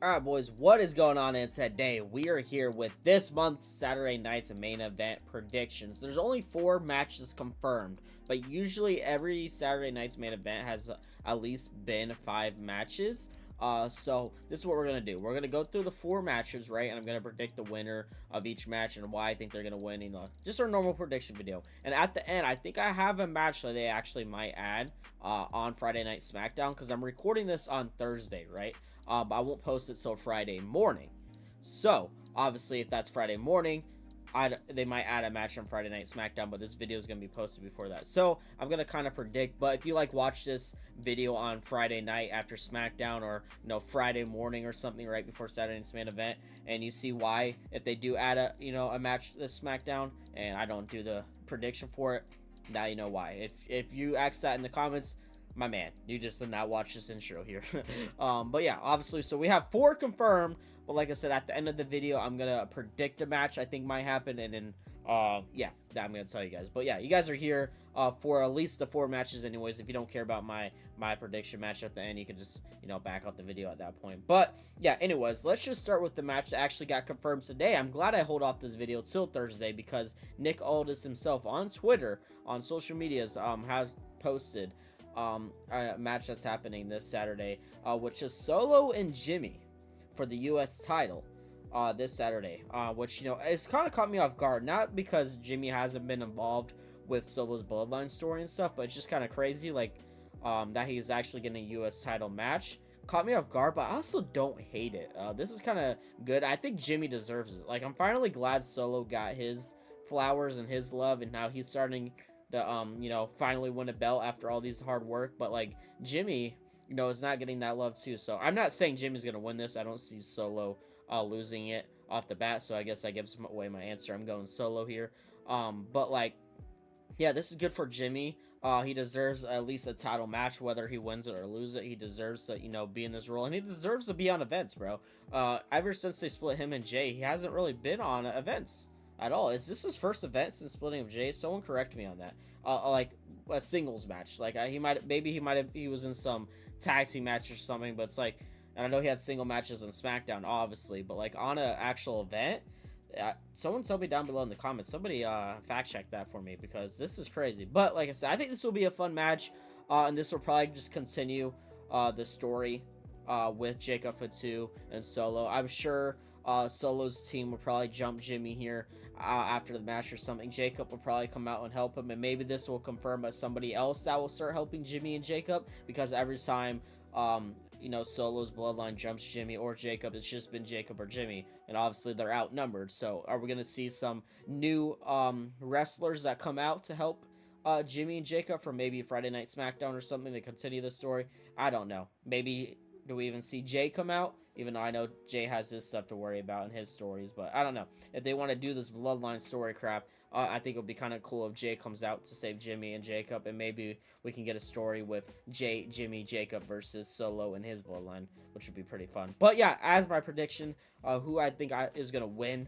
Alright, boys, what is going on? And today we are here with this month's Saturday night's main event predictions. There's only 4 matches confirmed, but usually every Saturday night's main event has at least been 5 matches. So this is what we're gonna do. We're gonna go through the 4 matches, right? And I'm gonna predict the winner of each match and why I think they're gonna win. Just our normal prediction video. And at the end, I think I have a match that they actually might add on Friday Night SmackDown because I'm recording this on Thursday, right? I won't post it till Friday morning. So obviously, if that's Friday morning, they might add a match on Friday Night SmackDown, but this video is going to be posted before that. So I'm going to kind of predict, but if you watch this video on Friday night after SmackDown, or Friday morning or something right before Saturday's main event, and you see why if they do add a match this SmackDown and I don't do the prediction for it, now you know why. If you ask that in the comments, my man, you just did not watch this intro here. But yeah, obviously, so we have 4 confirmed, but like I said, at the end of the video, I'm gonna predict a match I think might happen, and then yeah, that I'm gonna tell you guys. But yeah, you guys are here for at least the 4 matches anyways. If you don't care about my prediction match at the end, you can just back out the video at that point. But yeah, anyways, let's just start with the match that actually got confirmed today. I'm glad I hold off this video till Thursday because Nick Aldis himself on Twitter, on social medias, has posted a match that's happening this Saturday, which is Solo and Jimmy for the U.S. title this Saturday, which it's kind of caught me off guard, not because Jimmy hasn't been involved with Solo's bloodline story and stuff, but it's just kind of crazy that he's actually getting a U.S. title match. Caught me off guard, but I also don't hate it. This is kind of good. I think Jimmy deserves it. I'm finally glad Solo got his flowers and his love, and now he's starting to finally win a belt after all these hard work. But Jimmy is not getting that love too. So I'm not saying Jimmy's gonna win this. I don't see Solo losing it off the bat, so I guess that gives away my answer. I'm going Solo here. But yeah, this is good for Jimmy. He deserves at least a title match, whether he wins it or lose it. He deserves to be in this role, and he deserves to be on events, bro. Ever since they split him and Jay, he hasn't really been on events at all. Is this his first event since splitting of Jay? Someone correct me on that. Like a singles match. He was in some tag team match or something, but it's and I know he had single matches on SmackDown, obviously, but on an actual event, someone tell me down below in the comments. Somebody fact check that for me because this is crazy. But like I said, I think this will be a fun match, and this will probably just continue the story with Jacob Fatu and Solo. I'm sure Solo's team will probably jump Jimmy here after the match or something. Jacob will probably come out and help him, and maybe this will confirm as somebody else that will start helping Jimmy and Jacob, because every time Solo's bloodline jumps Jimmy or Jacob, it's just been Jacob or Jimmy, and obviously they're outnumbered. So are we gonna see some new wrestlers that come out to help Jimmy and Jacob for maybe Friday Night SmackDown or something to continue the story? I don't know. Maybe do we even see Jay come out? Even though I know Jay has his stuff to worry about in his stories, but I don't know. If they want to do this bloodline story crap, I think it would be kind of cool if Jay comes out to save Jimmy and Jacob, and maybe we can get a story with Jay, Jimmy, Jacob versus Solo and his bloodline, which would be pretty fun. But yeah, as my prediction, who I think is going to win,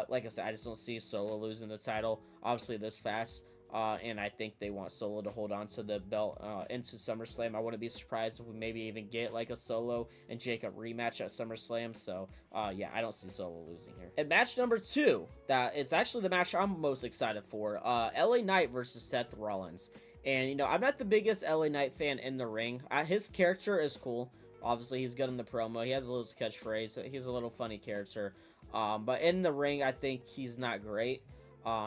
like I said, I just don't see Solo losing the title, obviously, this fast. And I think they want Solo to hold on to the belt into SummerSlam. I wouldn't be surprised if we maybe even get a Solo and Jacob rematch at SummerSlam. So yeah, I don't see Solo losing here. And match number 2, that it's actually the match I'm most excited for. LA Knight versus Seth Rollins. And I'm not the biggest LA Knight fan in the ring. His character is cool. Obviously, he's good in the promo. He has a little catchphrase. He's a little funny character. But in the ring, I think he's not great.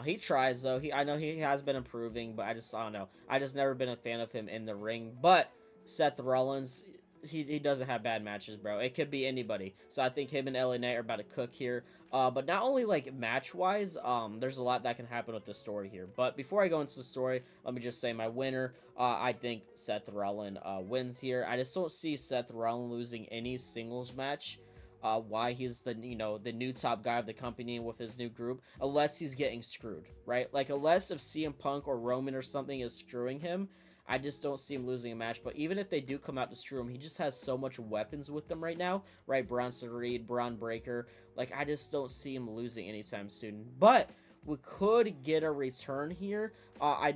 He tries though. I know he has been improving, but I don't know. I just never been a fan of him in the ring. But Seth Rollins, he doesn't have bad matches, bro. It could be anybody. So I think him and LA Knight are about to cook here. But not only match wise, there's a lot that can happen with the story here. But before I go into the story, let me just say my winner. I think Seth Rollins wins here. I just don't see Seth Rollins losing any singles match. Why he's the the new top guy of the company with his new group, unless he's getting screwed, right? Unless if CM Punk or Roman or something is screwing him, I just don't see him losing a match. But even if they do come out to screw him, he just has so much weapons with them right now, right? Bronson Reed, Braun Breaker, I just don't see him losing anytime soon. But we could get a return here. I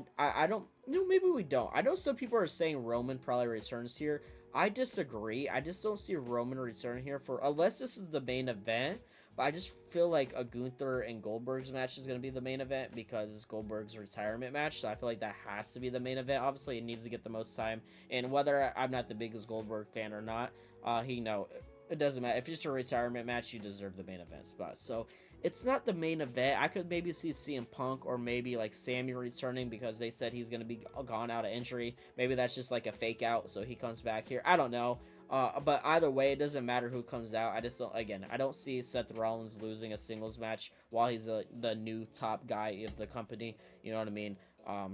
don't, maybe we don't. I know some people are saying Roman probably returns here. I disagree. I just don't see Roman return here for unless this is the main event. But I just feel like a Gunther and Goldberg's match is going to be the main event because it's Goldberg's retirement match. So I feel like that has to be the main event. Obviously, it needs to get the most time. And whether I'm not the biggest Goldberg fan or not, it doesn't matter. If it's a retirement match, you deserve the main event spot. So it's not the main event. I could maybe see CM Punk or maybe like Sammy returning because they said he's going to be gone out of injury. Maybe that's just like a fake out, so he comes back here. I don't know. But either way, it doesn't matter who comes out. I don't see Seth Rollins losing a singles match while he's the new top guy of the company. You know what I mean?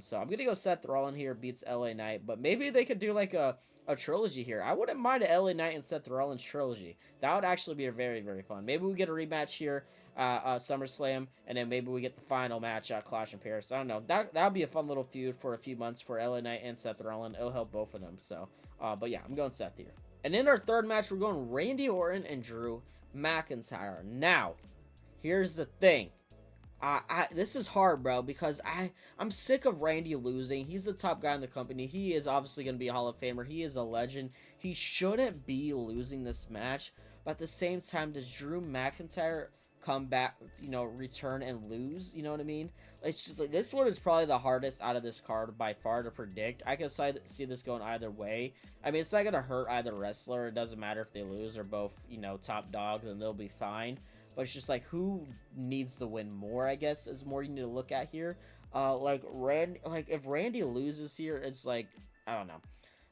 So I'm going to go Seth Rollins here beats LA Knight, but maybe they could do like a trilogy here. I wouldn't mind a LA Knight and Seth Rollins trilogy. That would actually be very, very fun. Maybe we get a rematch here SummerSlam, and then maybe we get the final match at Clash in Paris. I don't know. That would be a fun little feud for a few months for LA Knight and Seth Rollins. It'll help both of them. So, but yeah, I'm going Seth here. And in our third match, we're going Randy Orton and Drew McIntyre. Now, here's the thing. This is hard, bro, because I'm sick of Randy losing. He's the top guy in the company. He is obviously going to be a Hall of Famer. He is a legend. He shouldn't be losing this match. But at the same time, does Drew McIntyre come back, return and lose? You know what I mean? It's just like this one is probably the hardest out of this card by far to predict. I can see this going either way. I mean, it's not going to hurt either wrestler. It doesn't matter if they lose. They're both, top dogs and they'll be fine. But it's just like who needs the win more, I guess, is more you need to look at here. If Randy loses here, it's like, I don't know.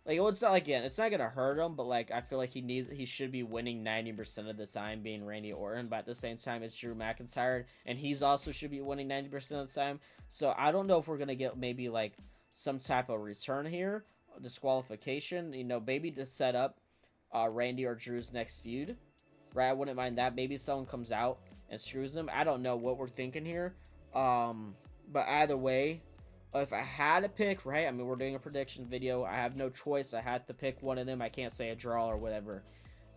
Like, well, it's not gonna hurt him, but like I feel like he should be winning 90% of the time, being Randy Orton. But at the same time, it's Drew McIntyre, and he's also should be winning 90% of the time. So I don't know if we're gonna get maybe like some type of return here, disqualification. Maybe to set up Randy or Drew's next feud. Right, I wouldn't mind that. Maybe someone comes out and screws him. I don't know what we're thinking here. But either way, if I had to pick, right? I mean, we're doing a prediction video. I have no choice. I had to pick one of them. I can't say a draw or whatever.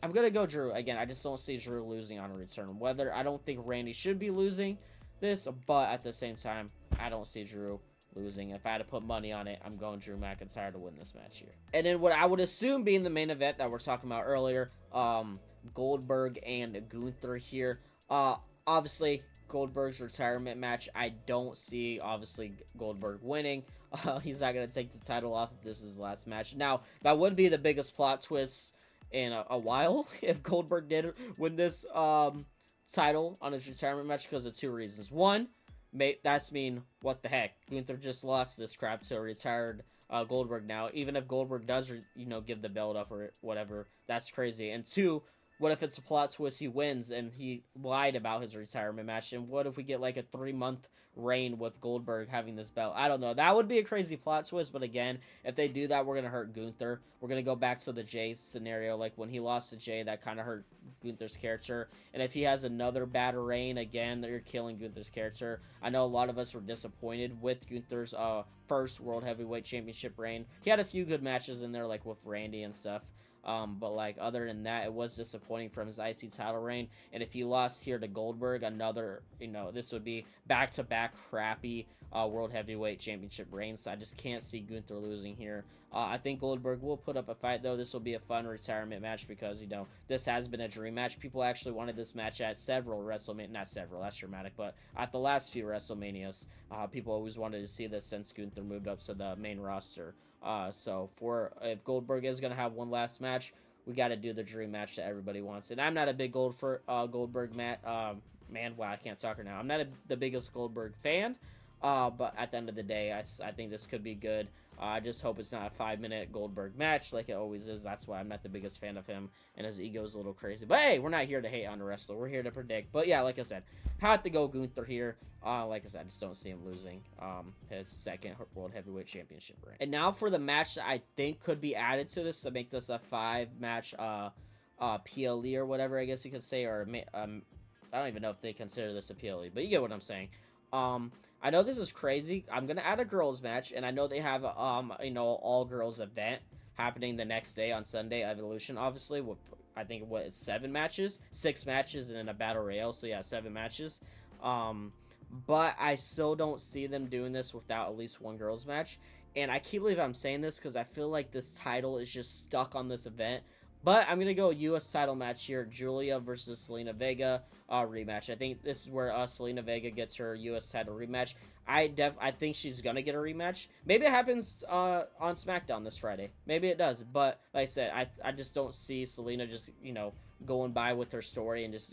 I'm going to go Drew. Again, I just don't see Drew losing on a return. I don't think Randy should be losing this, but at the same time, I don't see Drew losing. If I had to put money on it, I'm going Drew McIntyre to win this match here. And then what I would assume being the main event that we're talking about earlier, Goldberg and Gunther here. Obviously, Goldberg's retirement match. I don't see, obviously, Goldberg winning. He's not going to take the title off if this is his last match. Now, that would be the biggest plot twist in a while if Goldberg did win this title on his retirement match because of two reasons. One, that's mean, what the heck? Gunther just lost this crap to a retired Goldberg now. Even if Goldberg does, give the belt up or whatever, that's crazy. And two, what if it's a plot twist he wins and he lied about his retirement match? And what if we get like a 3-month reign with Goldberg having this belt? I don't know. That would be a crazy plot twist. But again, if they do that, we're going to hurt Gunther. We're going to go back to the Jay scenario. Like when he lost to Jay, that kind of hurt Gunther's character. And if he has another bad reign, again, you're killing Gunther's character. I know a lot of us were disappointed with Gunther's first World Heavyweight Championship reign. He had a few good matches in there, like with Randy and stuff. But like other than that, it was disappointing from his IC title reign. And if he lost here to Goldberg, another, this would be back-to-back crappy World Heavyweight Championship reigns. So I just can't see Gunther losing here. I think Goldberg will put up a fight, though. This will be a fun retirement match because, this has been a dream match. People actually wanted this match at several WrestleMania. Not several, that's dramatic, but at the last few WrestleManias, people always wanted to see this since Gunther moved up to the main roster. So if Goldberg is going to have one last match, we got to do the dream match that everybody wants. And I'm not a big Goldberg man. Wow, I can't talk right now. I'm not the biggest Goldberg fan. But at the end of the day, I think this could be good. I just hope it's not a 5-minute Goldberg match like it always is. That's why I'm not the biggest fan of him, and his ego's a little crazy. But hey, we're not here to hate on the wrestler. We're here to predict. But yeah, like I said, had to go Gunther here. Like I said, I just don't see him losing his second World Heavyweight Championship reign. And now for the match that I think could be added to this to make this a 5-match PLE or whatever, I guess you could say, or I don't even know if they consider this a PLE, but you get what I'm saying. I know this is crazy. I'm gonna add a girls match, and I know they have all girls event happening the next day on Sunday, Evolution, obviously. With I think it's 7 matches, 6 matches, and then a battle royale. So yeah, 7 matches. But I still don't see them doing this without at least one girls match. and I can't believe I'm saying this because I feel like this title is just stuck on this event. But I'm gonna go U.S. title match here: Julia versus Selena Vega rematch. I think this is where Selena Vega gets her U.S. title rematch. I think she's gonna get a rematch. Maybe it happens on SmackDown this Friday. Maybe it does. But like I said, I just don't see Selena just going by with her story and just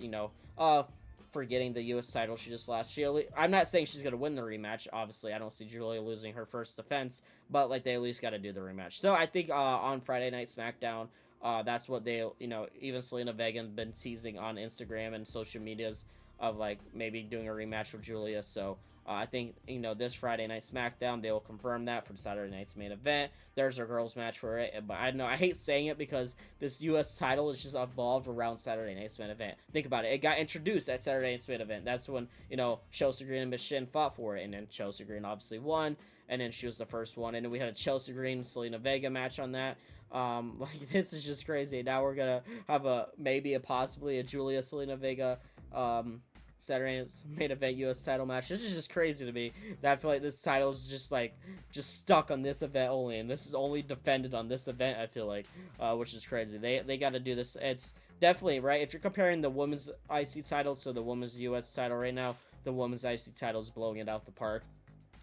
forgetting the U.S. title she just lost. I'm not saying she's gonna win the rematch. Obviously, I don't see Julia losing her first defense, but like they at least got to do the rematch. So I think on Friday Night SmackDown, that's what they, even Selena Vega been teasing on Instagram and social medias of like maybe doing a rematch with Julia. So I think this Friday Night SmackDown they will confirm that for Saturday night's main event. There's a girls match for it, but I know I hate saying it because this U.S. title is just evolved around Saturday night's main event. Think about it; it got introduced at Saturday night's main event. That's when Chelsea Green and Miss Shin fought for it, and then Chelsea Green obviously won, and then she was the first one, and then we had a Chelsea Green Selena Vega match on that. Like this is just crazy. Now we're gonna have possibly a Julia Selena Vega Saturday's main event U.S. title match. This is just crazy to me. That I feel like this title is just stuck on this event only, and this is only defended on this event. I feel like, which is crazy. They got to do this. It's definitely right. If you're comparing the women's IC title to the women's U.S. title right now, the women's IC title is blowing it out the park.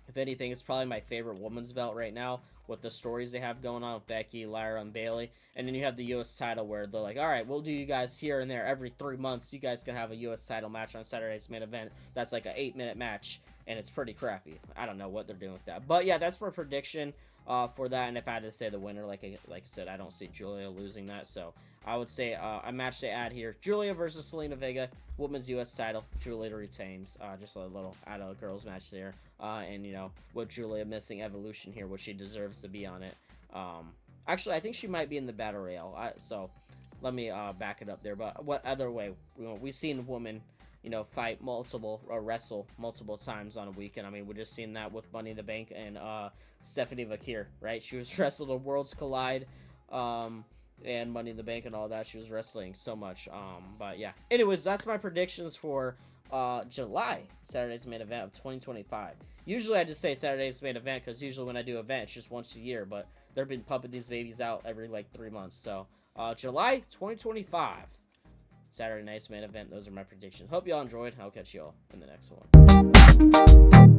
If anything, it's probably my favorite women's belt right now with the stories they have going on with Becky, Lyra, and Bayley. And then you have the U.S. title where they're like, all right, we'll do you guys here and there every 3 months. You guys can have a U.S. title match on Saturday's main event. That's like an 8-minute match, and it's pretty crappy. I don't know what they're doing with that. But yeah, that's my prediction for that. And if I had to say the winner, like I said, I don't see Julia losing that. So I would say a match to add here: Julia versus Selena Vega, women's U.S. title. Julia retains. Just a little add a girls match there. And with Julia missing Evolution here, which she deserves to be on it. Actually, I think she might be in the Battle Royale. So let me back it up there. But what other way? We've seen women, fight wrestle multiple times on a weekend. I mean, we're just seeing that with Money in the Bank and Stephanie Vakir, right? She was wrestled a Worlds Collide, and Money in the Bank and all that. She was wrestling so much. But yeah. Anyways, that's my predictions for July Saturday's main event of 2025. Usually I just say Saturday's main event because usually when I do events, just once a year, but they've been pumping these babies out every 3 months. So July 2025 Saturday night's main event. Those are my predictions. Hope y'all enjoyed. I'll catch y'all in the next one.